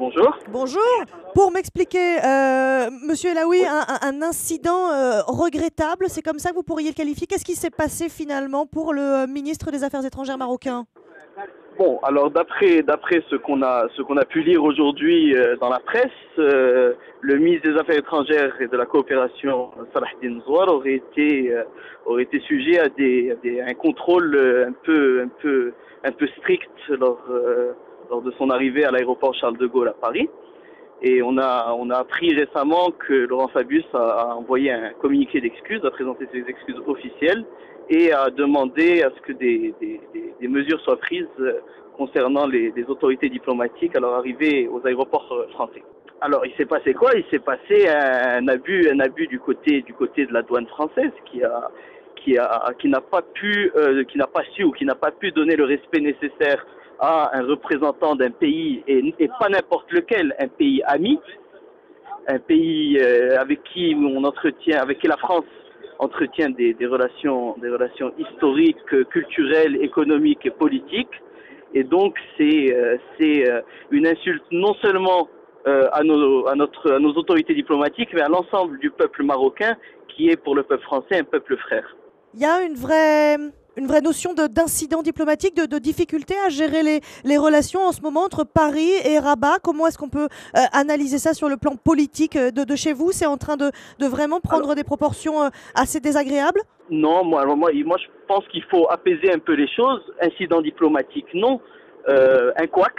bonjour. Bonjour. Pour m'expliquer, Monsieur Elaoui, un incident regrettable, c'est comme ça que vous pourriez le qualifier. Qu'est-ce qui s'est passé finalement pour le ministre des Affaires étrangères marocain? Bon, alors d'après ce qu'on a pu lire aujourd'hui dans la presse, le ministre des Affaires étrangères et de la coopération, Salah Eddine Zouar, aurait été sujet à un contrôle un peu strict lors de son arrivée à l'aéroport Charles de Gaulle à Paris. Et on a appris récemment que Laurent Fabius a envoyé un communiqué d'excuses, a présenté ses excuses officielles et a demandé à ce que des mesures soient prises concernant les autorités diplomatiques à leur arrivée aux aéroports français. Alors, il s'est passé quoi? Il s'est passé un abus du côté de la douane française qui n'a pas su ou qui n'a pas pu donner le respect nécessaire à un représentant d'un pays, et pas n'importe lequel, un pays ami, un pays avec qui la France entretient des relations historiques, culturelles, économiques et politiques. Et donc c'est une insulte non seulement à nos autorités diplomatiques, mais à l'ensemble du peuple marocain, qui est pour le peuple français un peuple frère. Il y a une vraie notion d'incident diplomatique, de difficulté à gérer les relations en ce moment entre Paris et Rabat. Comment est-ce qu'on peut analyser ça sur le plan politique de chez vous? C'est en train de vraiment prendre des proportions assez désagréables? Non, moi je pense qu'il faut apaiser un peu les choses. Incident diplomatique, non. Un couac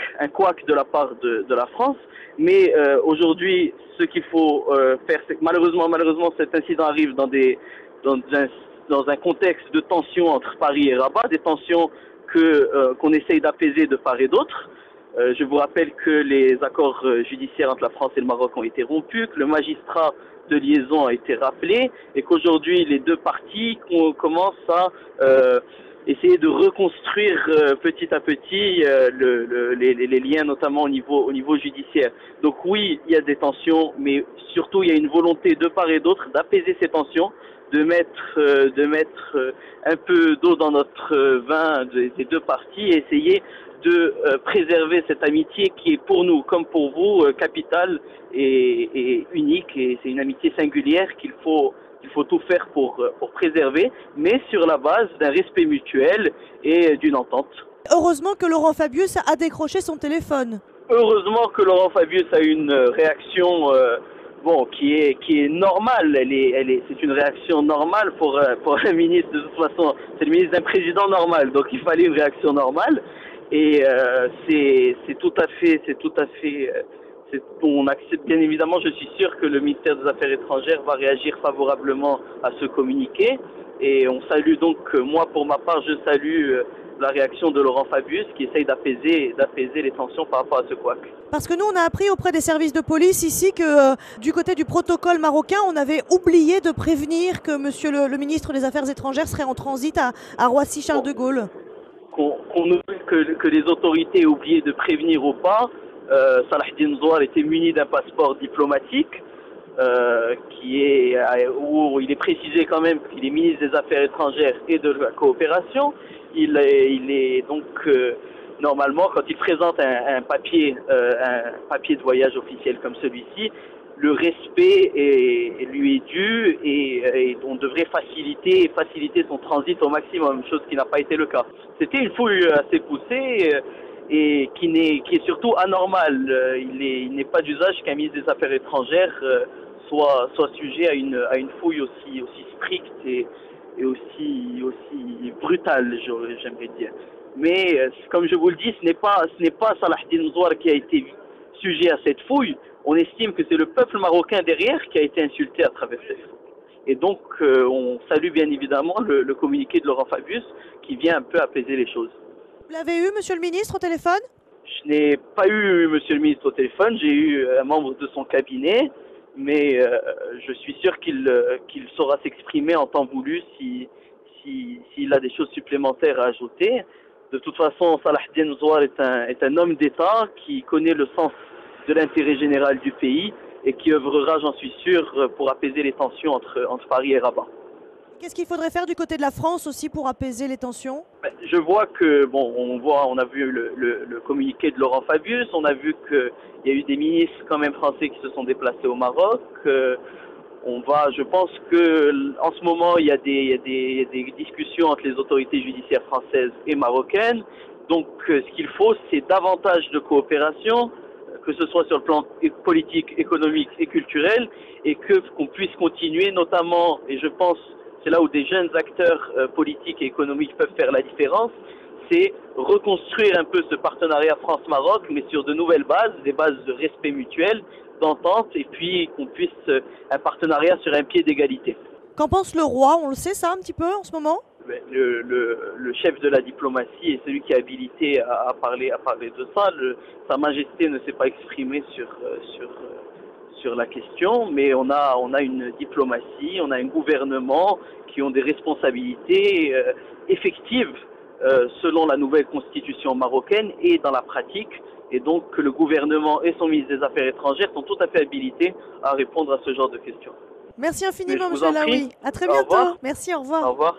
de la part de la France. Mais aujourd'hui, ce qu'il faut faire, c'est que malheureusement, cet incident arrive dans un contexte de tension entre Paris et Rabat, des tensions qu'on essaye d'apaiser de part et d'autre. Je vous rappelle que les accords judiciaires entre la France et le Maroc ont été rompus, que le magistrat de liaison a été rappelé et qu'aujourd'hui les deux parties commencent à essayer de reconstruire petit à petit les liens, notamment au niveau judiciaire. Donc oui, il y a des tensions, mais surtout il y a une volonté de part et d'autre d'apaiser ces tensions, de mettre un peu d'eau dans notre vin des deux parties et essayer de préserver cette amitié qui est pour nous comme pour vous capitale et unique, et c'est une amitié singulière qu'il faut tout faire pour préserver, mais sur la base d'un respect mutuel et d'une entente. Heureusement que Laurent Fabius a décroché son téléphone. Heureusement que Laurent Fabius a une réaction qui est normale. C'est une réaction normale pour un ministre. De toute façon, c'est le ministre d'un président normal, donc il fallait une réaction normale. Et c'est tout à fait. On accepte bien évidemment. Je suis sûr que le ministère des Affaires étrangères va réagir favorablement à ce communiqué. Et on salue donc, moi pour ma part, je salue la réaction de Laurent Fabius qui essaye d'apaiser les tensions par rapport à ce couac. Parce que nous, on a appris auprès des services de police ici que du côté du protocole marocain, on avait oublié de prévenir que monsieur le ministre des Affaires étrangères serait en transit à Roissy-Charles de Gaulle. Qu'on oublie que les autorités aient oublié de prévenir ou pas, Salah Eddine Zouar était muni d'un passeport diplomatique où il est précisé quand même qu'il est ministre des Affaires étrangères et de la coopération. Il est donc normalement, quand il présente un papier de voyage officiel comme celui-ci, le respect lui est dû et on devrait faciliter son transit au maximum, chose qui n'a pas été le cas. C'était une fouille assez poussée et qui est surtout anormale. Il n'est pas d'usage qu'un ministre des Affaires étrangères soit sujet à une fouille aussi stricte et aussi brutale, j'aimerais dire. Mais comme je vous le dis, ce n'est pas Salah Eddine Zouar qui a été sujet à cette fouille. On estime que c'est le peuple marocain derrière qui a été insulté à travers cette fouille. Et donc on salue bien évidemment le communiqué de Laurent Fabius qui vient un peu apaiser les choses. Vous l'avez eu, monsieur le ministre, au téléphone? Je n'ai pas eu monsieur le ministre au téléphone, j'ai eu un membre de son cabinet, mais je suis sûr qu'il saura s'exprimer en temps voulu s'il a des choses supplémentaires à ajouter. De toute façon, Salah Eddine Zouar est un homme d'État qui connaît le sens de l'intérêt général du pays et qui œuvrera, j'en suis sûr, pour apaiser les tensions entre Paris et Rabat. Qu'est-ce qu'il faudrait faire du côté de la France aussi pour apaiser les tensions? Je vois que, bon, on a vu le communiqué de Laurent Fabius, on a vu qu'il y a eu des ministres quand même français qui se sont déplacés au Maroc. Je pense que en ce moment, il y a des discussions entre les autorités judiciaires françaises et marocaines. Donc, ce qu'il faut, c'est davantage de coopération, que ce soit sur le plan politique, économique et culturel, et qu'on puisse continuer, notamment, et je pense, c'est là où des jeunes acteurs politiques et économiques peuvent faire la différence, c'est reconstruire un peu ce partenariat France-Maroc, mais sur de nouvelles bases, des bases de respect mutuel, d'entente, et puis qu'on puisse un partenariat sur un pied d'égalité. Qu'en pense le roi? On le sait ça un petit peu en ce moment? Le chef de la diplomatie est celui qui est habilité à parler de ça. Sa Majesté ne s'est pas exprimée sur la question, mais on a une diplomatie, on a un gouvernement qui ont des responsabilités effectives selon la nouvelle constitution marocaine et dans la pratique. Et donc le gouvernement et son ministre des Affaires étrangères sont tout à fait habilités à répondre à ce genre de questions. Merci Mais infiniment, je vous Monsieur en prie. Laoui. À très Au bientôt. revoir. Merci, au revoir. Au revoir.